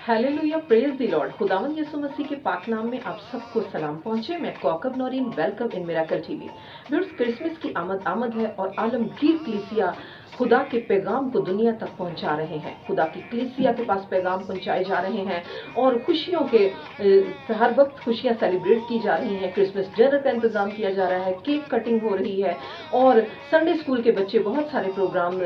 Hallelujah, praise the Lord. खुदावंद यीशु मसीह के पाक नाम में आप सबको सलाम पहुंचे। मैं Kaukab Naureen, welcome in miracle TV. Viewers, Christmas की आमद है और आलमगीर कलीसिया खुदा के पैगाम को दुनिया तक पहुंचा रहे हैं। खुदा की कलीसिया के पास पैगाम पहुंचाए जा रहे हैं और खुशियों के हर वक्त खुशियां सेलिब्रेट की जा रही हैं। क्रिसमस डिनर का इंतजाम किया जा रहा है, केक कटिंग हो रही है और संडे स्कूल के बच्चे बहुत सारे प्रोग्राम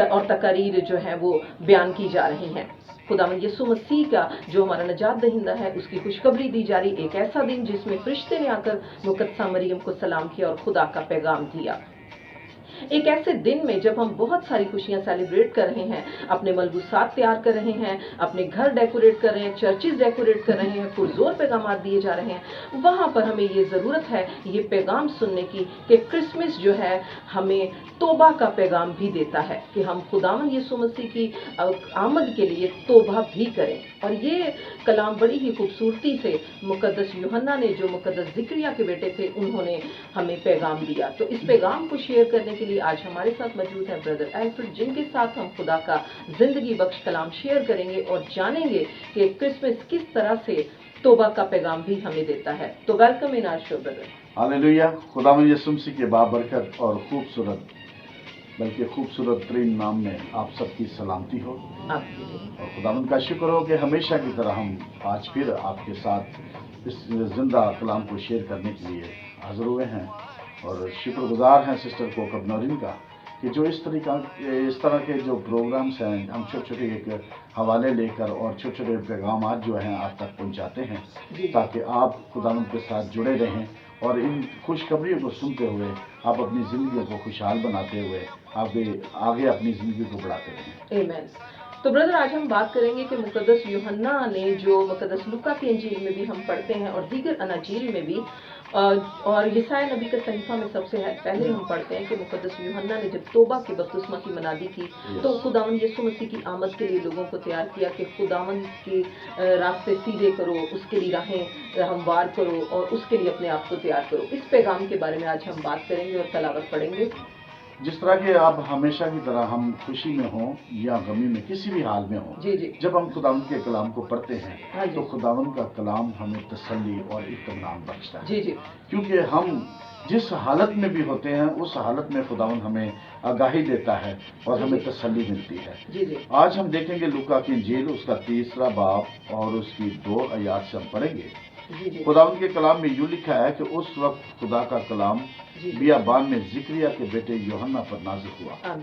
और तकारीर जो है वो बयान की जा रही हैं। खुदावंद यीशु मसीह का जो हमारा नजात दहिंदा है उसकी खुशखबरी दी जा रही। एक ऐसा दिन जिसमें फरिश्ते ने आकर मुकद्दसा मरियम को सलाम किया और खुदा का पैगाम दिया। एक ऐसे दिन में जब हम बहुत सारी खुशियां सेलिब्रेट कर रहे हैं, अपने मलबूसात तैयार कर रहे हैं, अपने घर डेकोरेट कर रहे हैं, चर्चेज डेकोरेट कर रहे हैं, पुरजोर पैगाम दिए जा रहे हैं, वहां पर हमें ये जरूरत है ये पैगाम सुनने की कि क्रिसमस जो है हमें तोबा का पैगाम भी देता है कि हम खुदावंद यीशु मसीह की आमद के लिए तोबा भी करें। और ये कलाम बड़ी ही खूबसूरती से मुकद्दस यूहन्ना ने, जो मुकद्दस जिक्रिया के बेटे थे, उन्होंने हमें पैगाम दिया। तो इस पैगाम को शेयर करने के लिए आज हमारे साथ मौजूद है ब्रदर एल्फ्रेड, जिनके साथ हम खुदा का जिंदगी बख्श कलाम शेयर करेंगे और जानेंगे कि क्रिसमस किस तरह से तोबा का पैगाम भी हमें देता है। तो welcome in our show brother. Hallelujah. खुदावंद यीशु मसीह के बाबरकत और खूबसूरत बल्कि खूबसूरत तरीन नाम में आप सबकी सलामती हो और खुदावंद का शुक्र हो कि हमेशा की तरह हम आज फिर आपके साथ इस जिंदा कलाम को शेयर करने के लिए हाजिर हुए हैं और शुक्रगुजार हैं सिस्टर कौकब नौरीन का कि जो इस तरह के जो प्रोग्राम्स हैं, हम छोटे छोटे एक हवाले लेकर और छोटे छोटे पैगाम जो हैं आप तक पहुंचाते हैं ताकि आप खुदावंद के साथ जुड़े रहें और इन खुशखबरियों को सुनते हुए आप अपनी ज़िंदगी को खुशहाल बनाते हुए आगे अपनी ज़िंदगी को बढ़ाते रहें। आमीन। तो ब्रदर, आज हम बात करेंगे कि मुकद्दस यूहन्ना ने, जो मुकद्दस लूका की इंजील में भी हम पढ़ते हैं और दीगर अनाजील में भी और यशायाह नबी का सहीफा में सबसे पहले हम पढ़ते हैं कि मुकद्दस यूहन्ना ने जब तोबा के बपतिस्मा की मनादी की तो खुदावंद यीशु मसीह की आमद के लिए लोगों को तैयार किया कि खुदावंद के रास्ते सीधे करो, उसके लिए राहें हमवार करो और उसके लिए अपने आप को तैयार करो। इस पैगाम के बारे में आज हम बात करेंगे और तलावत पढ़ेंगे। जिस तरह के आप हमेशा की तरह हम खुशी में हों या गमी में, किसी भी हाल में हों, जब हम खुदावंद के कलाम को पढ़ते हैं तो खुदावंद का कलाम हमें तसल्ली और इत्मीनान बख्शता है। क्योंकि हम जिस हालत में भी होते हैं उस हालत में खुदावंद हमें आगाही देता है और हमें तसल्ली मिलती है। आज हम देखेंगे लूका की इंजील उसका 3 बाब और उसकी 2 आयत से हम पढ़ेंगे। खुदावंद के कलाम में यूं लिखा है कि उस वक्त खुदा का कलाम बियाबान में जिक्रिया के बेटे यूहन्ना पर नाजिल हुआ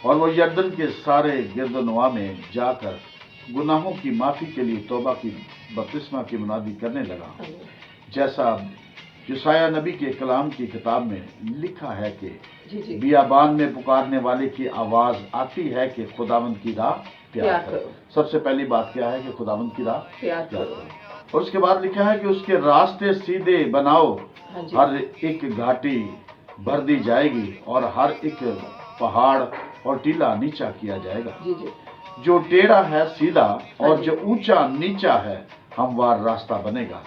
और वो यरदन के सारे गिरदनवा में जाकर गुनाहों की माफी के लिए तौबा की बपतिस्मा की मुनादी करने लगा, जैसा यशायाह नबी के कलाम की किताब में लिखा है कि बियाबान में पुकारने वाले की आवाज आती है कि खुदावंद की राह तैयार करो। सबसे पहली बात क्या है कि खुदावंद की राह तैयार करो और उसके बाद लिखा है कि उसके रास्ते सीधे बनाओ, हर एक घाटी भर दी जाएगी और हर एक पहाड़ और टीला नीचा किया जाएगा। जो टेढ़ा है सीधा और जो ऊंचा नीचा है हमवार रास्ता बनेगा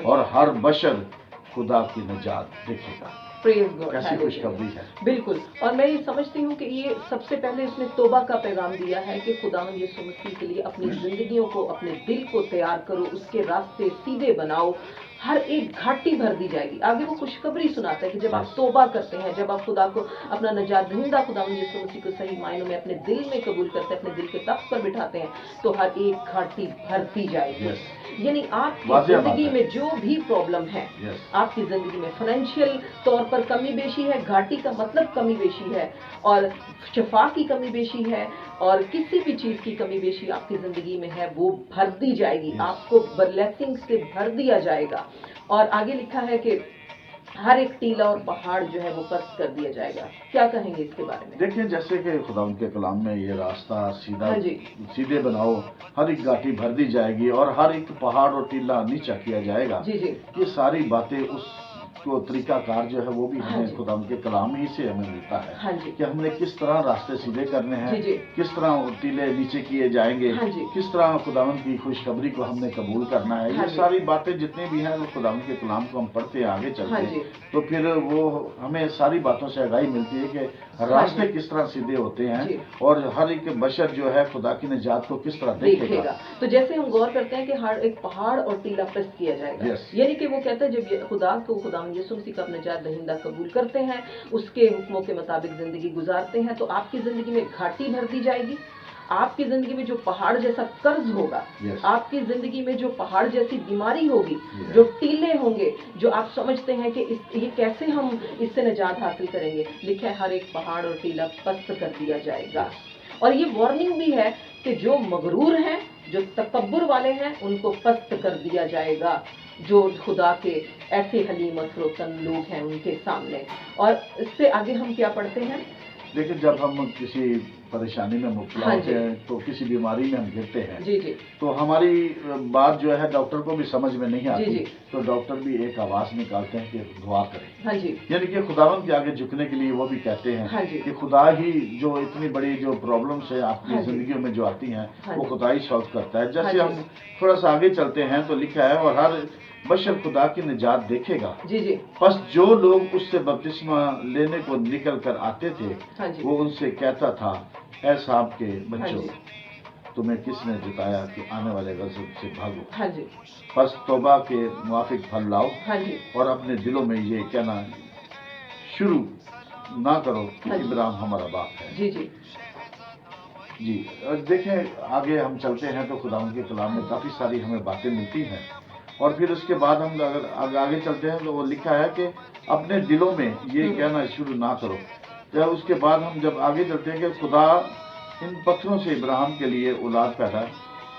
और हर बशर खुदा की निजात देखेगा। कैसी खुशखबरी है। बिल्कुल। और मैं ये समझती हूँ कि ये सबसे पहले उसने तोबा का पैगाम दिया है कि खुदावंद यीशु मसीह के लिए अपनी जिंदगियों को, अपने दिल को तैयार करो, उसके रास्ते सीधे बनाओ, हर एक घाटी भर दी जाएगी। आगे वो खुशखबरी सुनाता है कि जब आप तोबा करते हैं, जब आप खुदा को, अपना नजात दहिंदा खुदावंद यीशु मसीह को सही मायनों में अपने दिल में कबूल करते हैं, अपने दिल के तख्त पर बिठाते हैं, तो हर एक घाटी भरती जाएगी। यानी आपकी जिंदगी में जो भी प्रॉब्लम है, आपकी जिंदगी में फाइनेंशियल तौर पर कमी बेशी है, घाटी का मतलब कमी बेशी है, और शफा की कमी बेशी है, और किसी भी चीज की कमी बेशी आपकी जिंदगी में है, वो भर दी जाएगी। आपको ब्लेसिंग से भर दिया जाएगा। और आगे लिखा है कि हर एक टीला और पहाड़ जो है वो पस्त कर दिया जाएगा। क्या कहेंगे इसके बारे में? देखिए, जैसे कि खुदावंद के कलाम में ये रास्ता सीधे बनाओ, हर एक घाटी भर दी जाएगी और हर एक पहाड़ और टीला नीचा किया जाएगा। ये सारी बातें उस को तरीकाकार जो है वो भी हमें खुदावंद के कलाम ही से हमें मिलता है कि हमने किस तरह रास्ते सीधे करने हैं, किस तरह टीले नीचे किए जाएंगे, किस तरह खुदावंद की खुशखबरी को हमने कबूल करना है। ये सारी बातें जितनी भी हैं वो खुदावंद के कलाम को हम पढ़ते हैं, आगे चलते हैं, तो फिर वो हमें सारी बातों से आगाही मिलती है कि रास्ते किस तरह सीधे होते हैं और हर एक बशर जो है खुदा की निजात को किस तरह देखेगा। तो जैसे हम गौर करते हैं कि हर एक पहाड़ और टीला पस्त किया जाएगा, यानी कि वो कहता है जब खुदा यीशु मसीह का अपना निजात दहिंदा कबूल करते हैं, उसके हुक्मों के मुताबिक जिंदगी गुजारते हैं, तो आपकी जिंदगी में घाटी भर दी जाएगी। आपकी जिंदगी में जो पहाड़ जैसा कर्ज होगा, आपकी जिंदगी में जो पहाड़ जैसी बीमारी होगी, जो टीले होंगे, जो आप समझते हैं कि ये कैसे हम इससे निजात हासिल करेंगे, लिखा है हर एक पहाड़ और टीला पस्त कर दिया जाएगा। और ये वार्निंग भी है कि जो मगरूर हैं, जो तकब्बुर वाले हैं, उनको पस्त कर दिया जाएगा, जो खुदा के ऐसे हलीम और फरोतन लोग हैं उनके सामने। और इससे आगे हम क्या पढ़ते हैं? लेकिन जब हम किसी परेशानी में मुब्तला होते हैं, तो किसी बीमारी में हम गिरते हैं, तो हमारी बात जो है डॉक्टर को भी समझ में नहीं आती, तो डॉक्टर भी एक आवाज निकालते हैं कि दुआ करें। यानी कि खुदावंद के आगे झुकने के लिए वो भी कहते हैं कि खुदा ही जो इतनी बड़ी जो प्रॉब्लम्स है आपकी जिंदगी में जो आती हैं, वो खुदा ही सॉल्व करता है। जैसे हम थोड़ा सा आगे चलते हैं तो लिखा है और हर बशर खुदा की निजात देखेगा। बस जो लोग उससे बपतिस्मा लेने को निकल कर आते थे, वो उनसे कहता था, ऐ साहब के बच्चों, तुम्हें किसने जिताया कि आने वाले गज़ब से भागो। बस तौबा के मुआफिक फल लाओ और अपने दिलों में ये कहना शुरू ना करो कि इब्राहिम हमारा बाप है। जी और देखें आगे हम चलते हैं तो खुदा के कलाम में काफ़ी सारी हमें बातें मिलती हैं। और फिर उसके बाद हम अगर आगे चलते हैं तो वो लिखा है कि अपने दिलों में ये कहना शुरू ना करो। तो उसके बाद हम जब आगे चलते हैं कि खुदा इन पत्थरों से इब्राहिम के लिए औलाद पैदा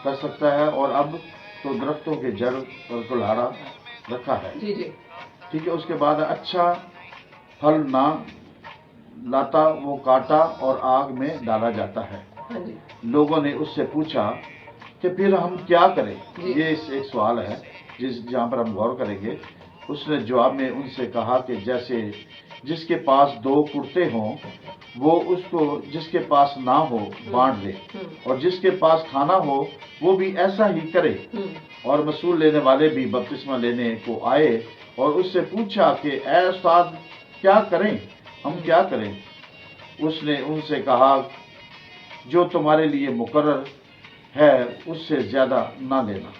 कर सकता है, और अब तो दरख्तों के जड़ और कुल्हाड़ा रखा है। ठीक है, उसके बाद अच्छा फल ना लाता वो काटा और आग में डाला जाता है। लोगों ने उससे पूछा कि फिर हम क्या करें। ये एक सवाल है जहाँ पर हम गौर करेंगे। उसने जवाब में उनसे कहा कि जैसे जिसके पास 2 कुर्ते हों वो उसको जिसके पास ना हो बांट दे, और जिसके पास खाना हो वो भी ऐसा ही करे। और मसूल लेने वाले भी बपतिस्मा लेने को आए और उससे पूछा कि ऐ उस्ताद क्या करें, हम क्या करें। उसने उनसे कहा जो तुम्हारे लिए मुकर्रर है उससे ज्यादा ना लेना।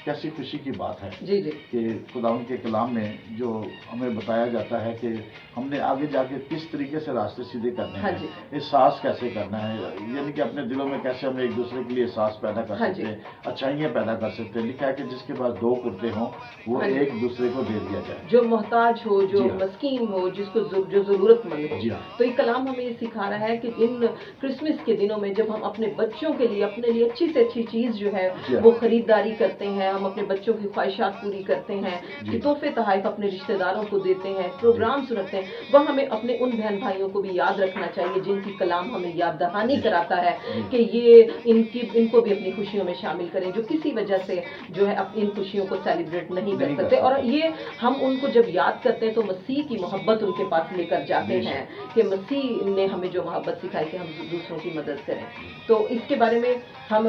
कैसी खुशी की बात है कि खुदावंद के कलाम में जो हमें बताया जाता है कि हमने आगे जाके किस तरीके से रास्ते सीधे करने हैं, एहसास कैसे करना है, यानी कि अपने दिलों में कैसे हम एक दूसरे के लिए एहसास पैदा कर सकते हैं, अच्छाइयाँ पैदा कर सकते हैं। लिखा है कि जिसके पास 2 कुर्ते हों वो एक दूसरे को दे दिया जाए, जो मोहताज हो, जो मस्कीन हो, जिसको जो जरूरतमंद हो। तो ये कलाम हमें ये सिखा रहा है कि इन क्रिसमस के दिनों में जब हम अपने बच्चों के लिए अपने लिए अच्छी से अच्छी चीज जो है वो खरीदारी करते हैं, हम अपने बच्चों की ख्वाहिशात पूरी करते हैं, कि तोहफे तोहफे अपने रिश्तेदारों को देते हैं, प्रोग्राम सुनते हैं, वह हमें अपने उन बहन भाइयों को भी याद रखना चाहिए जिनकी कलाम हमें याद दहानी कराता है कि ये इनको भी अपनी खुशियों में शामिल करें, जो किसी वजह से जो है इन खुशियों को सेलिब्रेट नहीं कर सकते। और ये हम उनको जब याद करते हैं तो मसीह की मोहब्बत उनके पास लेकर जाते हैं कि मसीह ने हमें जो मोहब्बत सिखाई कि हम दूसरों की मदद करें। तो इसके बारे में हम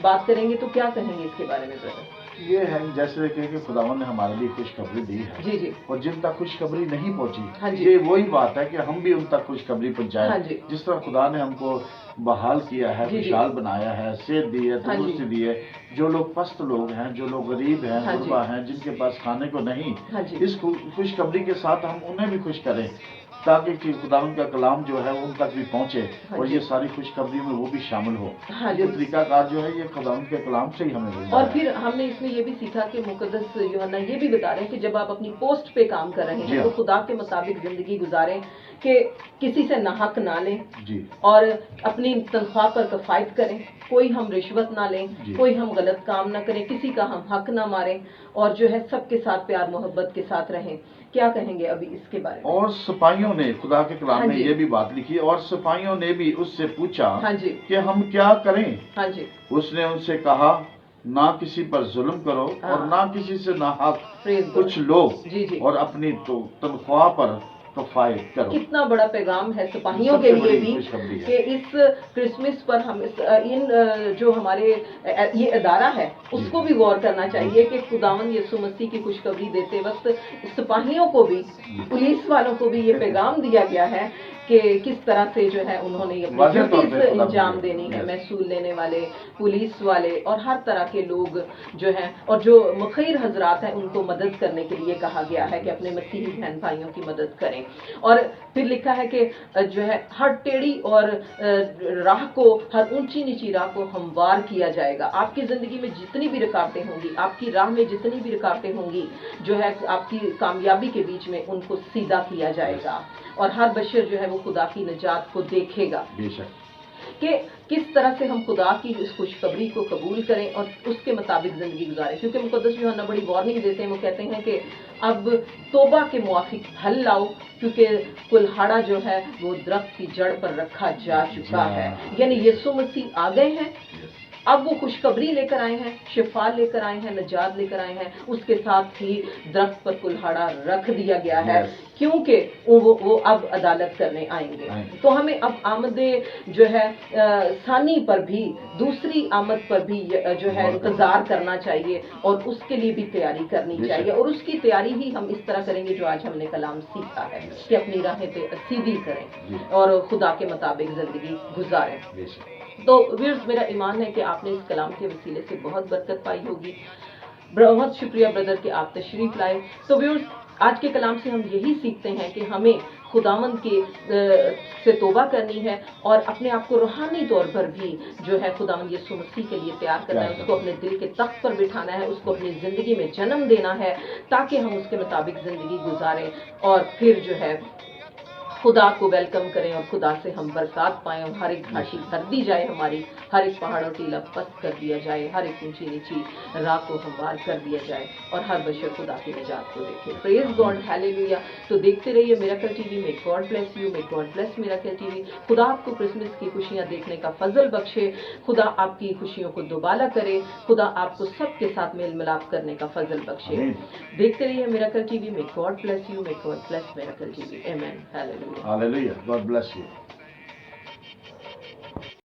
बात करेंगे, तो क्या कहेंगे इसके बारे में ब्रदर? ये है जैसे कि खुदावंद ने हमारे लिए खुशखबरी दी है, और जिन तक खुशखबरी नहीं पहुंची, ये वही बात है कि हम भी उन तक खुशखबरी पहुंचाएं। जिस तरह खुदा ने हमको बहाल किया है, खुशहाल बनाया है, सेहत दी है, तंदुरुस्ती दी है, जो लोग पस्त लोग हैं, जो लोग गरीब हैं, गुरबा हैं, जिनके पास खाने को नहीं, इस खुशखबरी के साथ हम उन्हें भी खुश करें ताकि खुदावंद का कलाम जो है उन तक भी पहुंचे और ये सारी खुशखबरी में वो भी शामिल हो। ये तरीकाकार जो है ये खुदावंद के कलाम से ही हमें मिलता है। और फिर हमने इसमें ये भी सीखा कि मुकद्दस यूहन्ना ये भी बता रहे हैं कि जब आप अपनी पोस्ट पे काम कर रहे हैं तो खुदा के मुताबिक जिंदगी गुजारें, कि किसी से नाहक ना लें और अपनी तनख्वाह पर किफायत करें, कोई हम रिश्वत ना लें, कोई हम गलत काम ना करें, किसी का हम हक ना मारें, और जो है सबके साथ प्यार मोहब्बत के साथ रहें। क्या कहेंगे अभी इसके बारे में? और सिपाहियों ने खुदा के कलाम में ये भी बात लिखी, और सिपाहियों ने भी उससे पूछा कि हम क्या करें। उसने उनसे कहा ना किसी पर जुल्म करो और ना किसी से नाहक कुछ लो, और अपनी तनख्वाह पर किफायत करो। कितना बड़ा पैगाम है सिपाहियों के लिए भी कि इस क्रिसमस पर हम इन जो हमारे ये अदारा है उसको भी गौर करना चाहिए कि खुदावंद यीशु मसीह की खुशखबरी देते वक्त सिपाहियों को भी, पुलिस वालों को भी ये पैगाम दिया गया है کہ کس طرح سے جو ہے انہوں نے اپنی ڈیوٹیز انجام دینی ہے. محصول لینے والے، پولیس والے اور ہر طرح کے لوگ جو ہیں، اور جو مخیر حضرات ہیں ان کو مدد کرنے کے لیے کہا گیا ہے کہ اپنے مسیحی بہن بھائیوں کی مدد کریں. اور پھر لکھا ہے کہ جو ہے ہر ٹیڑھی اور راہ کو، ہر اونچی نیچی راہ کو ہموار کیا جائے گا. آپ کی زندگی میں جتنی بھی رکاوٹیں ہوں گی، آپ کی راہ میں جتنی بھی رکاوٹیں ہوں گی، جو ہے آپ کی کامیابی کے بیچ میں ان کو سیدھا کیا جائے گا. اور ہر بشر جو ہے وہ خدا کی نجات کو دیکھے گا کہ کس طرح سے ہم خدا کی اس خوشخبری کو قبول کریں اور اس کے مطابق زندگی گزاریں. کیونکہ مقدس یوحنا بڑی وارننگ دیتے ہیں، وہ کہتے ہیں کہ اب توبہ کے موافق پھل لاؤ، کیونکہ کلہاڑا جو ہے وہ درخت کی جڑ پر رکھا جا چکا ہے. یعنی یسوع مسیح آ گئے ہیں، اب وہ خوشخبری لے کر آئے ہیں، شفا لے کر آئے ہیں، نجات لے کر آئے ہیں. اس کے ساتھ ہی درخت پر کلہاڑا رکھ دیا گیا ہے، کیونکہ وہ اب عدالت کرنے آئیں گے. تو ہمیں اب آمد جو ہے ثانی پر بھی، دوسری آمد پر بھی جو ہے انتظار کرنا چاہیے، اور اس کے لیے بھی تیاری کرنی چاہیے. اور اس کی تیاری ہی ہم اس طرح کریں گے جو آج ہم نے کلام سیکھا ہے، کہ اپنی راہیں سیدھی کریں اور خدا کے مطابق زندگی گزاریں. تو ویئرز، میرا ایمان ہے کہ آپ نے اس کلام کے وسیلے سے بہت برکت پائی ہوگی. بہت شکریہ بردر کہ آپ تشریف لائے. تو ویئرز، آج کے کلام سے ہم یہی سیکھتے ہیں کہ ہمیں خداوند کے سے توبہ کرنی ہے، اور اپنے آپ کو روحانی طور پر بھی جو ہے خداوند یسوع مسیح کے لیے تیار کرنا ہے. اس کو اپنے دل کے تخت پر بٹھانا ہے، اس کو اپنی زندگی میں جنم دینا ہے، تاکہ ہم اس کے مطابق زندگی گزاریں، اور پھر جو ہے خدا کو ویلکم کریں، اور خدا سے ہم برکات پائیں، اور ہر ایک گھاٹی بھر دی جائے ہماری، ہر ایک پہاڑ اور ٹیلا پست کر دیا جائے، ہر ایک اونچی نیچی راہ کو ہموار کر دیا جائے، اور ہر بشر خدا کی نجات کو دیکھے. پریز گاڈ، ہیلیلویا. تو دیکھتے رہیے میراکل ٹی وی. میں گاڈ بلیس یو، میں گاڈ بلیس میراکل ٹی وی. خدا آپ کو کرسمس کی خوشیاں دیکھنے کا فضل بخشے، خدا آپ کی خوشیوں کو دوبالا کرے، خدا آپ کو سب کے ساتھ میل ملاپ کرنے کا فضل بخشے. دیکھتے رہیے میراکل ٹی وی. میں گاڈ بلیس یو، میں گاڈ بلیس میراکل ٹی وی. آمین. Hallelujah. Hallelujah. God bless you.